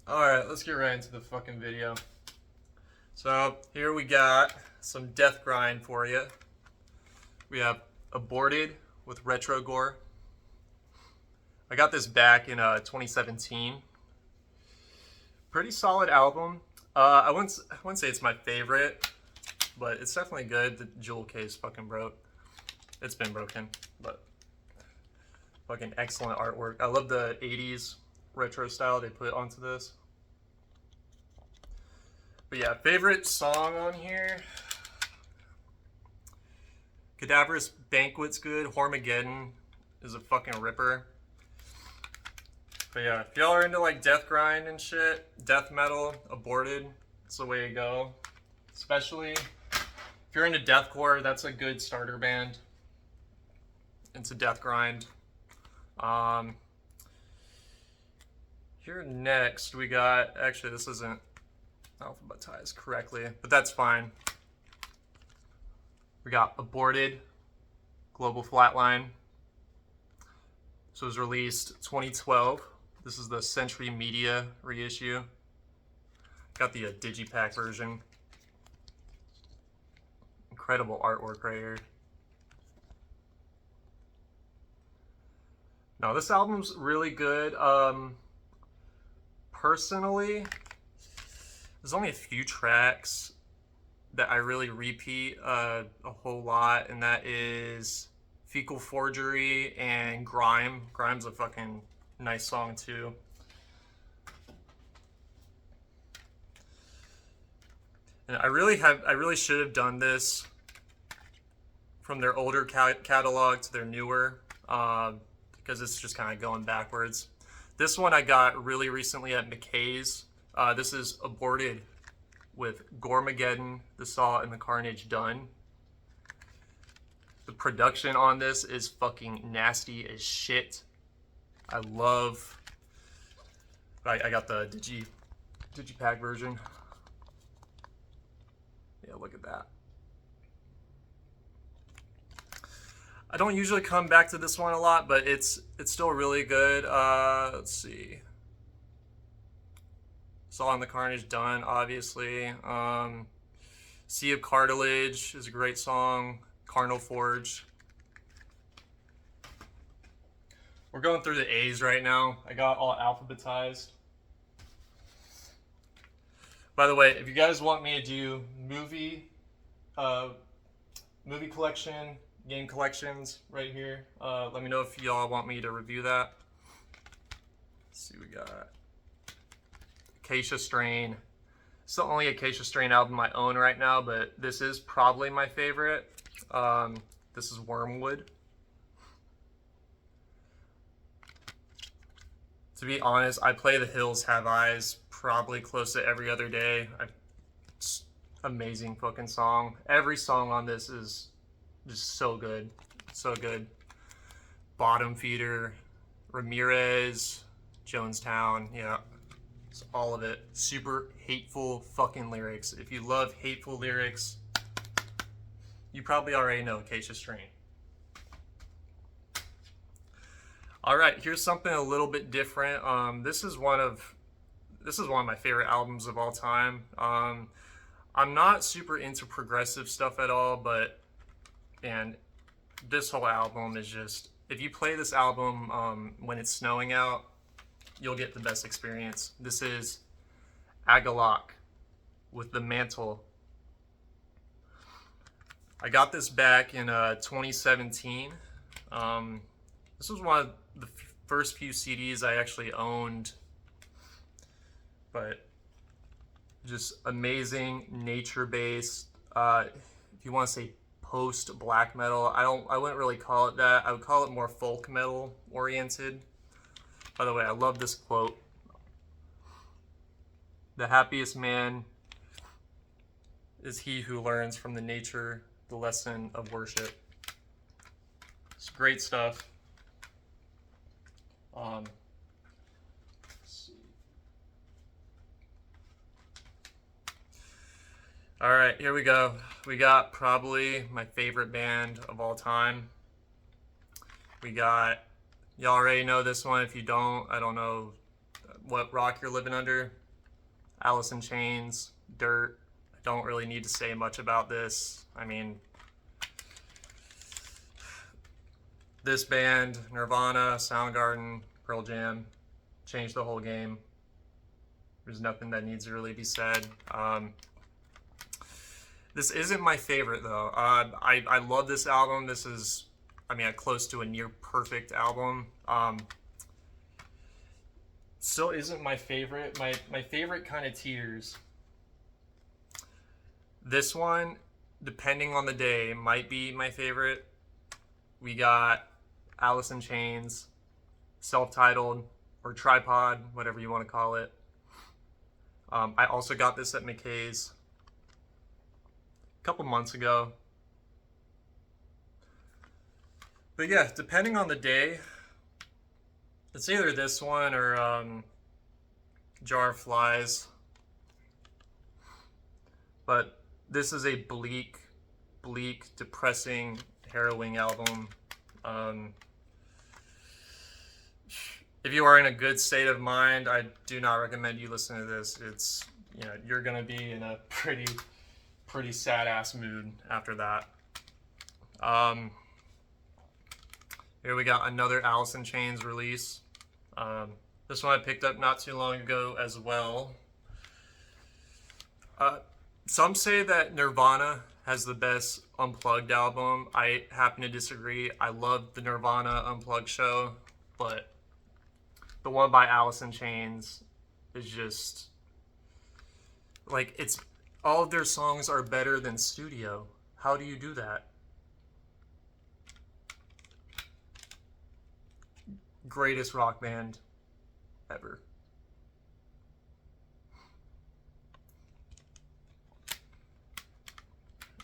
Alright, let's get right into the fucking video. So, here we got some death grind for you. We have Aborted with Retro Gore. I got this back in 2017. Pretty solid album. I wouldn't say it's my favorite, but it's definitely good. The jewel case fucking broke. It's been broken, but fucking excellent artwork. I love the 80s retro style they put onto this. But yeah, favorite song on here. Cadaverous Banquet's good. Hormageddon is a fucking ripper. But yeah, if y'all are into like death grind and shit, death metal, Aborted, it's the way to go. Especially if you're into deathcore, that's a good starter band into death grind. Here next we got, actually this isn't alphabetized correctly, but that's fine. We got Aborted, Global Flatline. So it was released 2012. This is the Century Media reissue. Got the Digipack version. Incredible artwork right here. No, this album's really good. Personally, there's only a few tracks that I really repeat a whole lot, and that is Fecal Forgery and Grime. Grime's a fucking nice song too. And I really should have done this from their older catalog to their newer, because it's just kind of going backwards. This one I got really recently at McKay's. This is Aborted with Goremageddon, The Saw, and the Carnage Done. The production on this is fucking nasty as shit. I love... I got the Digipack version. Yeah, look at that. I don't usually come back to this one a lot, but it's still really good. Let's see. Saw and the Carnage Done, obviously. Sea of Cartilage is a great song. Carnal Forge. We're going through the A's right now. I got all alphabetized. By the way, if you guys want me to do movie collection, game collections right here, let me know if y'all want me to review that. Let's see, we got Acacia Strain. It's the only Acacia Strain album I own right now, but this is probably my favorite. This is Wormwood. To be honest, I play The Hills Have Eyes probably close to every other day. It's amazing fucking song. Every song on this is just so good. So good. Bottom Feeder, Ramirez, Jonestown, yeah. It's all of it. Super hateful fucking lyrics. If you love hateful lyrics, you probably already know Acacia Strain. All right, here's something a little bit different. This is one of my favorite albums of all time. I'm not super into progressive stuff at all, but this whole album is just, if you play this album when it's snowing out, you'll get the best experience. This is Agalloch with The Mantle. I got this back in 2017. This was one of the first few CDs I actually owned, but just amazing nature-based. If you want to say post black metal, I wouldn't really call it that. I would call it more folk metal oriented. By the way, I love this quote. The happiest man is he who learns from the nature the lesson of worship. It's great stuff. Let's see. All right, here we go. We got probably my favorite band of all time. We got, y'all already know this one. If you don't, I don't know what rock you're living under. Alice in Chains, Dirt. I don't really need to say much about this. I mean, this band, Nirvana, Soundgarden, Pearl Jam, changed the whole game. There's nothing that needs to really be said. This isn't my favorite though. I love this album. This is, I mean, close to a near perfect album. Still isn't my favorite. My favorite kind of teeters. This one, depending on the day, might be my favorite. We got Alice in Chains, self-titled, or Tripod, whatever you want to call it. I also got this at McKay's a couple months ago. But yeah, depending on the day, it's either this one or Jar of Flies. But this is a bleak, depressing, harrowing album. If you are in a good state of mind, I do not recommend you listen to this. It's, you know, you're gonna be in a pretty sad ass mood after that. Here we got another Alice in Chains release. This one I picked up not too long ago as well. Some say that Nirvana has the best Unplugged album. I happen to disagree. I love the Nirvana Unplugged show, but the one by Alice in Chains is just like, it's all of their songs are better than studio. How do you do that? Greatest rock band ever.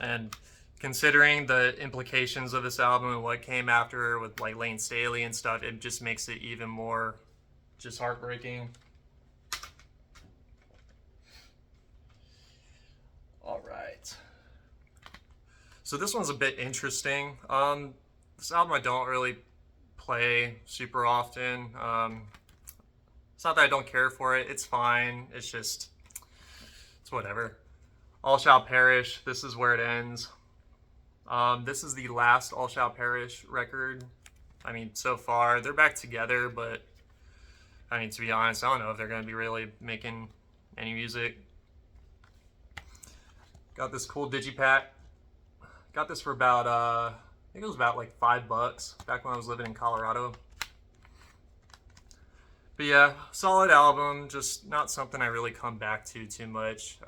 And considering the implications of this album and what came after with like Lane Staley and stuff, it just makes it even more just heartbreaking. All right. So this one's a bit interesting. This album I don't really play super often. It's not that I don't care for it. It's fine. It's just, it's whatever. All Shall Perish. This is where it ends. This is the last All Shall Perish record. I mean, so far they're back together, but I mean, to be honest, I don't know if they're going to be really making any music. Got this cool digipack. Got this for about, I think it was about like $5 back when I was living in Colorado. But yeah, solid album, just not something I really come back to too much.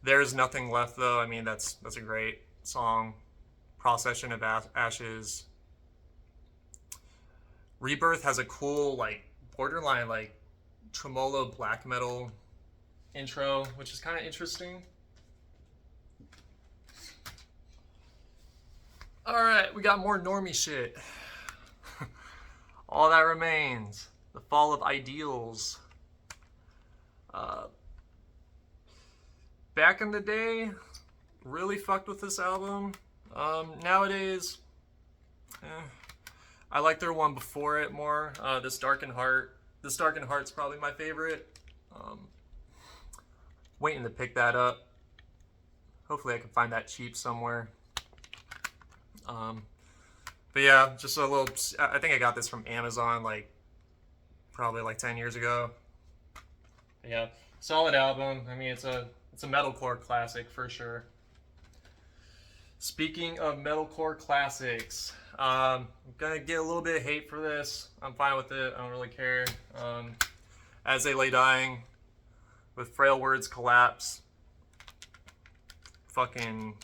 There's Nothing Left though. I mean, that's a great song. Procession of Ashes. Rebirth has a cool, like, borderline, like, tremolo black metal intro, which is kind of interesting. Alright, we got more normie shit. All That Remains. The Fall of Ideals. Back in the day, really fucked with this album. Nowadays, I like their one before it more. This Darkened Heart. This Darkened Heart's probably my favorite. Waiting to pick that up. Hopefully I can find that cheap somewhere. But yeah, just a little, I think I got this from Amazon, like, probably like 10 years ago. But yeah, solid album. I mean, it's a metalcore classic for sure. Speaking of metalcore classics, I'm gonna get a little bit of hate for this. I'm fine with it. I don't really care. As They Lay Dying with Frail Words Collapse. Fucking,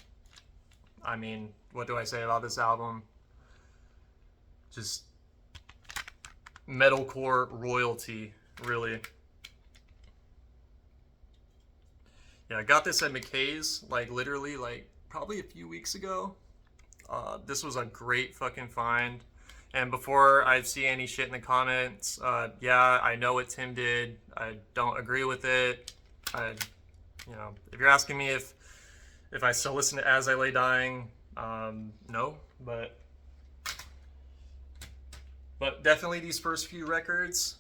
I mean, what do I say about this album? Just metalcore royalty, really. Yeah, I got this at McKay's, like, literally, like, probably a few weeks ago. This was a great fucking find. And before I see any shit in the comments, yeah, I know what Tim did. I don't agree with it. You know, if you're asking me if I still listen to As I Lay Dying, no, but definitely these first few records,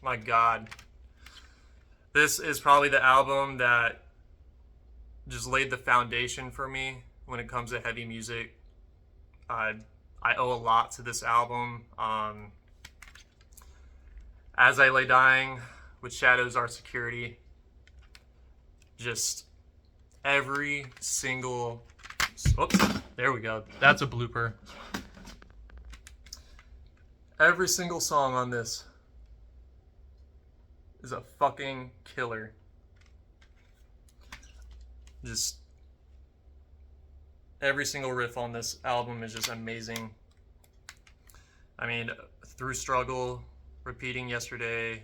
my God. This is probably the album that just laid the foundation for me when it comes to heavy music. I owe a lot to this album. As I Lay Dying, With Shadows Our Security. Just every single... Oops, there we go. That's a blooper. Every single song on this is a fucking killer. Just every single riff on this album is just amazing. I mean, Through Struggle, Repeating Yesterday,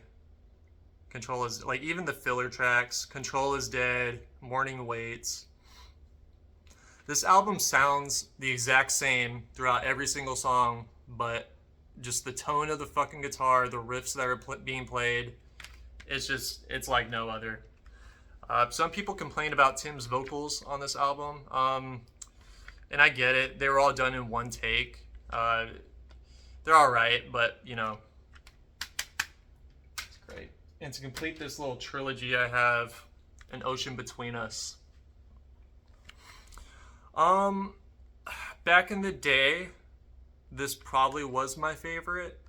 Control Is... Like, even the filler tracks, Control Is Dead, Morning Waits. This album sounds the exact same throughout every single song, but just the tone of the fucking guitar, the riffs that are being played, it's like no other. Some people complain about Tim's vocals on this album, and I get it. They were all done in one take. They're all right, but, you know, it's great. And to complete this little trilogy, I have An Ocean Between Us. Back in the day, this probably was my favorite.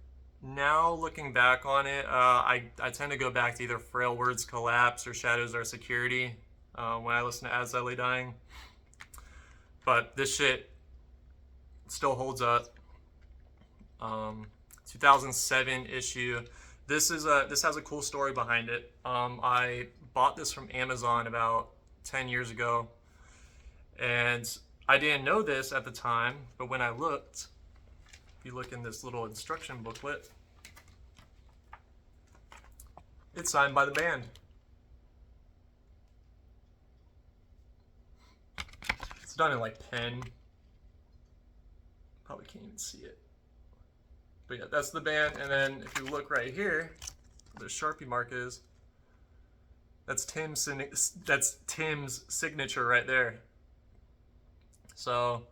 Now, looking back on it, I tend to go back to either Frail Words Collapse or Shadows Our Security when I listen to As I Lay Dying. But this shit still holds up. 2007 issue. This has a cool story behind it. I bought this from Amazon about 10 years ago, and I didn't know this at the time, but when I looked, if you look in this little instruction booklet, it's signed by the band. It's done in like pen. Probably can't even see it. But yeah, that's the band. And then if you look right here, where the Sharpie mark is, that's Tim's signature right there. So,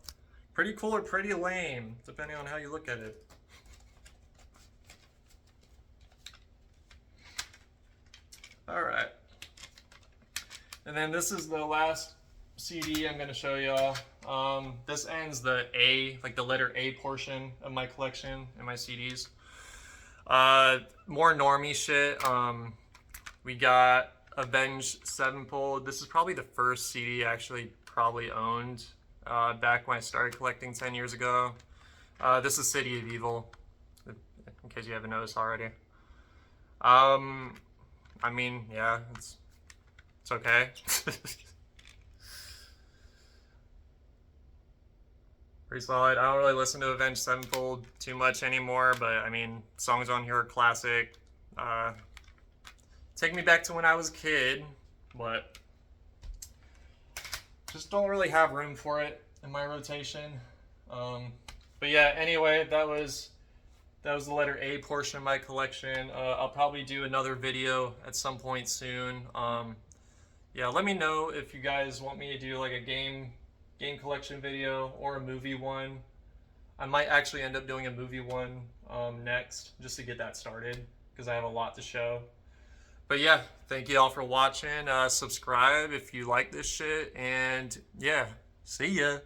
pretty cool or pretty lame, depending on how you look at it. Alright. And then this is the last CD I'm going to show y'all. This ends the A, like the letter A portion of my collection and my CDs. More normie shit. We got Avenged Sevenfold. This is probably the first CD I actually probably owned back when I started collecting 10 years ago. This is City of Evil, in case you haven't noticed already. I mean, yeah, it's okay. Pretty solid. I don't really listen to Avenged Sevenfold too much anymore, but I mean, songs on here are classic. Take me back to when I was a kid, but just don't really have room for it in my rotation. But yeah, anyway, that was the letter A portion of my collection. I'll probably do another video at some point soon. Yeah, let me know if you guys want me to do like a game collection video or a movie one. I might actually end up doing a movie one next, just to get that started, because I have a lot to show. But yeah, thank you all for watching. Subscribe if you like this shit, and yeah, see ya.